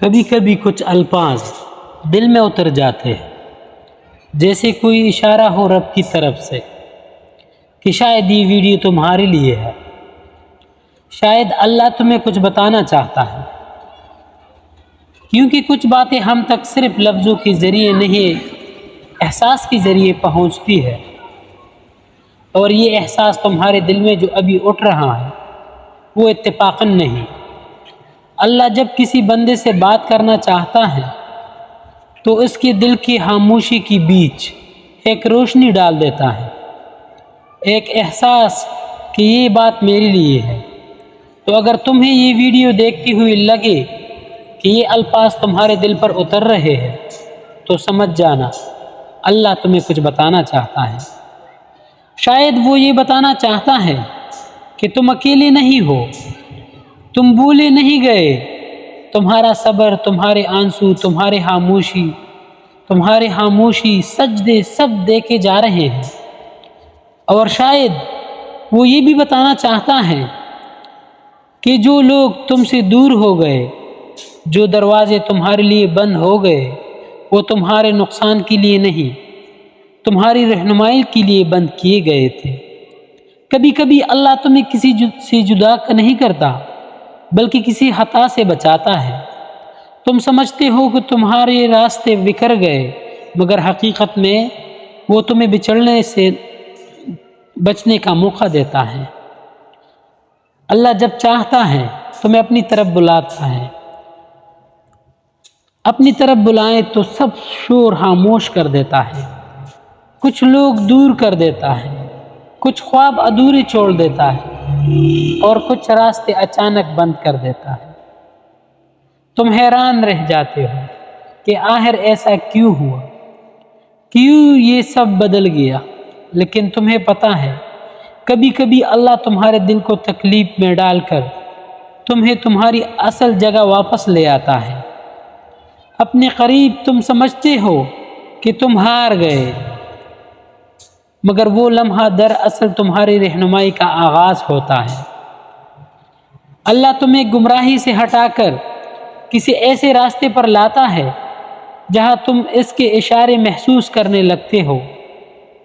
کبھی کبھی کچھ الفاظ دل میں اتر جاتے ہیں، جیسے کوئی اشارہ ہو رب کی طرف سے کہ شاید یہ ویڈیو تمہارے لیے ہے، شاید اللہ تمہیں کچھ بتانا چاہتا ہے، کیونکہ کچھ باتیں ہم تک صرف لفظوں کے ذریعے نہیں، احساس کے ذریعے پہنچتی ہے، اور یہ احساس تمہارے دل میں جو ابھی اٹھ رہا ہے وہ اتفاقاً نہیں۔ اللہ جب کسی بندے سے بات کرنا چاہتا ہے تو اس کے دل کی خاموشی کے بیچ ایک روشنی ڈال دیتا ہے، ایک احساس کہ یہ بات میرے لیے ہے۔ تو اگر تمہیں یہ ویڈیو دیکھتی ہوئی لگے کہ یہ الفاظ تمہارے دل پر اتر رہے ہیں تو سمجھ جانا اللہ تمہیں کچھ بتانا چاہتا ہے۔ شاید وہ یہ بتانا چاہتا ہے کہ تم اکیلے نہیں ہو، تم بھولے نہیں گئے، تمہارا صبر، تمہارے آنسو، تمہارے خاموشی سجدے سب دیکھے جا رہے ہیں۔ اور شاید وہ یہ بھی بتانا چاہتا ہے کہ جو لوگ تم سے دور ہو گئے، جو دروازے تمہارے لیے بند ہو گئے، وہ تمہارے نقصان کے لیے نہیں، تمہاری رہنمائی کے لیے بند کیے گئے تھے۔ کبھی کبھی اللہ تمہیں کسی سے جدا نہیں کرتا بلکہ کسی خطا سے بچاتا ہے۔ تم سمجھتے ہو کہ تمہارے راستے بکھر گئے، مگر حقیقت میں وہ تمہیں بچھڑنے سے بچنے کا موقع دیتا ہے۔ اللہ جب چاہتا ہے تمہیں اپنی طرف بلاتا ہے، اپنی طرف بلائے تو سب شور خاموش کر دیتا ہے، کچھ لوگ دور کر دیتا ہے، کچھ خواب ادھورے چھوڑ دیتا ہے، اور کچھ راستے اچانک بند کر دیتا ہے۔ تم حیران رہ جاتے ہو کہ آخر ایسا کیوں ہوا، کیوں یہ سب بدل گیا، لیکن تمہیں پتہ ہے کبھی کبھی اللہ تمہارے دل کو تکلیف میں ڈال کر تمہیں تمہاری اصل جگہ واپس لے آتا ہے۔ اپنے قریب تم سمجھتے ہو کہ تم ہار گئے، مگر وہ لمحہ دراصل تمہاری رہنمائی کا آغاز ہوتا ہے۔ اللہ تمہیں گمراہی سے ہٹا کر کسی ایسے راستے پر لاتا ہے جہاں تم اس کے اشارے محسوس کرنے لگتے ہو۔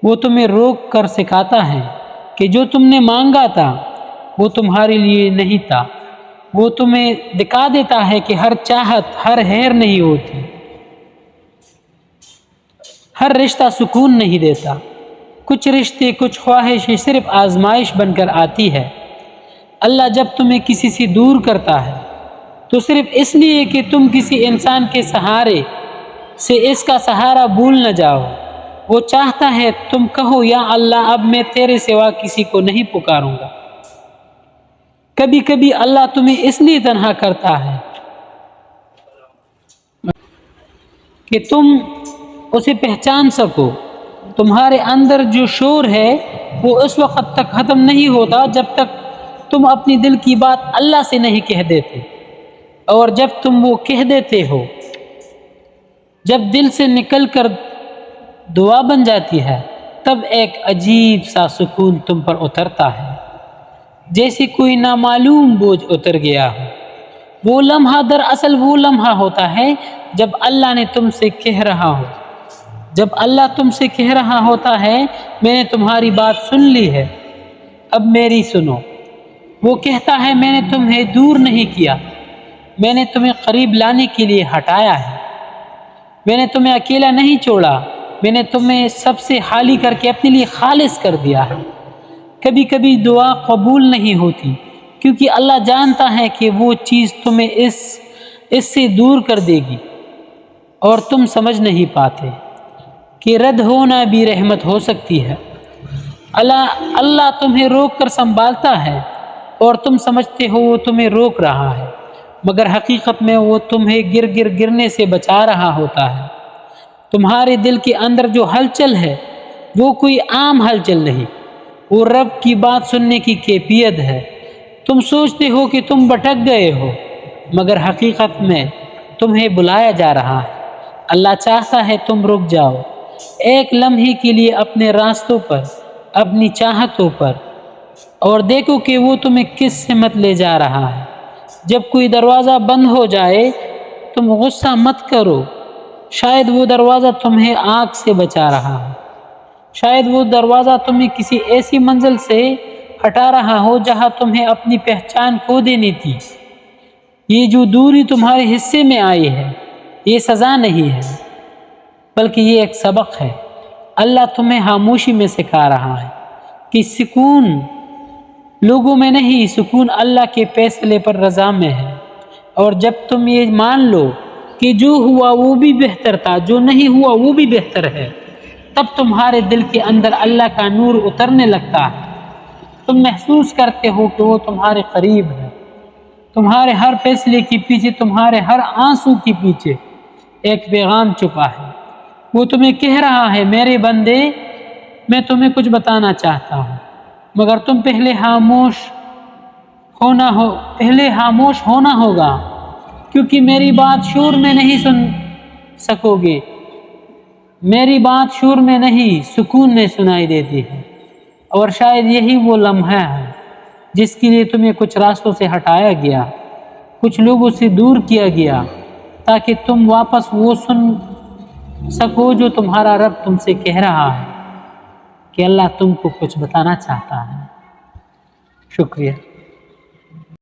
وہ تمہیں روک کر سکھاتا ہے کہ جو تم نے مانگا تھا وہ تمہارے لیے نہیں تھا۔ وہ تمہیں دکھا دیتا ہے کہ ہر چاہت، ہر خیر نہیں ہوتی، ہر رشتہ سکون نہیں دیتا، کچھ رشتے، کچھ خواہشیں صرف آزمائش بن کر آتی ہے۔ اللہ جب تمہیں کسی سے دور کرتا ہے تو صرف اس لیے کہ تم کسی انسان کے سہارے سے اس کا سہارا بھول نہ جاؤ۔ وہ چاہتا ہے تم کہو یا اللہ اب میں تیرے سوا کسی کو نہیں پکاروں گا۔ کبھی کبھی اللہ تمہیں اس لیے تنہا کرتا ہے کہ تم اسے پہچان سکو۔ تمہارے اندر جو شور ہے وہ اس وقت تک ختم نہیں ہوتا جب تک تم اپنی دل کی بات اللہ سے نہیں کہہ دیتے، اور جب تم وہ کہہ دیتے ہو، جب دل سے نکل کر دعا بن جاتی ہے، تب ایک عجیب سا سکون تم پر اترتا ہے، جیسے کوئی نامعلوم بوجھ اتر گیا ہو۔ وہ لمحہ دراصل وہ لمحہ ہوتا ہے جب اللہ نے تم سے کہہ رہا ہو، جب اللہ تم سے کہہ رہا ہوتا ہے میں نے تمہاری بات سن لی ہے، اب میری سنو۔ وہ کہتا ہے میں نے تمہیں دور نہیں کیا، میں نے تمہیں قریب لانے کے لیے ہٹایا ہے، میں نے تمہیں اکیلا نہیں چھوڑا، میں نے تمہیں سب سے خالی کر کے اپنے لیے خالص کر دیا ہے۔ کبھی کبھی دعا قبول نہیں ہوتی کیونکہ اللہ جانتا ہے کہ وہ چیز تمہیں اس سے دور کر دے گی، اور تم سمجھ نہیں پاتے کہ رد ہونا بھی رحمت ہو سکتی ہے۔ اللہ تمہیں روک کر سنبھالتا ہے اور تم سمجھتے ہو وہ تمہیں روک رہا ہے، مگر حقیقت میں وہ تمہیں گرنے سے بچا رہا ہوتا ہے۔ تمہارے دل کے اندر جو ہلچل ہے وہ کوئی عام ہلچل نہیں، وہ رب کی بات سننے کی کیفیت ہے۔ تم سوچتے ہو کہ تم بھٹک گئے ہو، مگر حقیقت میں تمہیں بلایا جا رہا ہے۔ اللہ چاہتا ہے تم رک جاؤ ایک لمحے کے لیے اپنے راستوں پر، اپنی چاہتوں پر، اور دیکھو کہ وہ تمہیں کس سمت لے جا رہا ہے۔ جب کوئی دروازہ بند ہو جائے تم غصہ مت کرو، شاید وہ دروازہ تمہیں آگ سے بچا رہا ہے، شاید وہ دروازہ تمہیں کسی ایسی منزل سے ہٹا رہا ہو جہاں تمہیں اپنی پہچان کھو دینی تھی۔ یہ جو دوری تمہارے حصے میں آئی ہے یہ سزا نہیں ہے بلکہ یہ ایک سبق ہے۔ اللہ تمہیں خاموشی میں سکھا رہا ہے کہ سکون لوگوں میں نہیں، سکون اللہ کے فیصلے پر رضا میں ہے۔ اور جب تم یہ مان لو کہ جو ہوا وہ بھی بہتر تھا، جو نہیں ہوا وہ بھی بہتر ہے، تب تمہارے دل کے اندر اللہ کا نور اترنے لگتا ہے۔ تم محسوس کرتے ہو کہ وہ تمہارے قریب ہے، تمہارے ہر فیصلے کے پیچھے، تمہارے ہر آنسو کے پیچھے ایک پیغام چھپا ہے۔ وہ تمہیں کہہ رہا ہے میرے بندے، میں تمہیں کچھ بتانا چاہتا ہوں مگر تم پہلے خاموش ہونا ہوگا، کیونکہ میری بات شور میں نہیں سن سکو گے، میری بات شور میں نہیں سکون میں سنائی دیتی ہے۔ اور شاید یہی وہ لمحہ ہے جس کے لیے تمہیں کچھ راستوں سے ہٹایا گیا، کچھ لوگوں سے دور کیا گیا، تاکہ تم واپس وہ سن سکو جو تمہارا رب تم سے کہہ رہا ہے کہ اللہ تم کو کچھ بتانا چاہتا ہے۔ شکریہ۔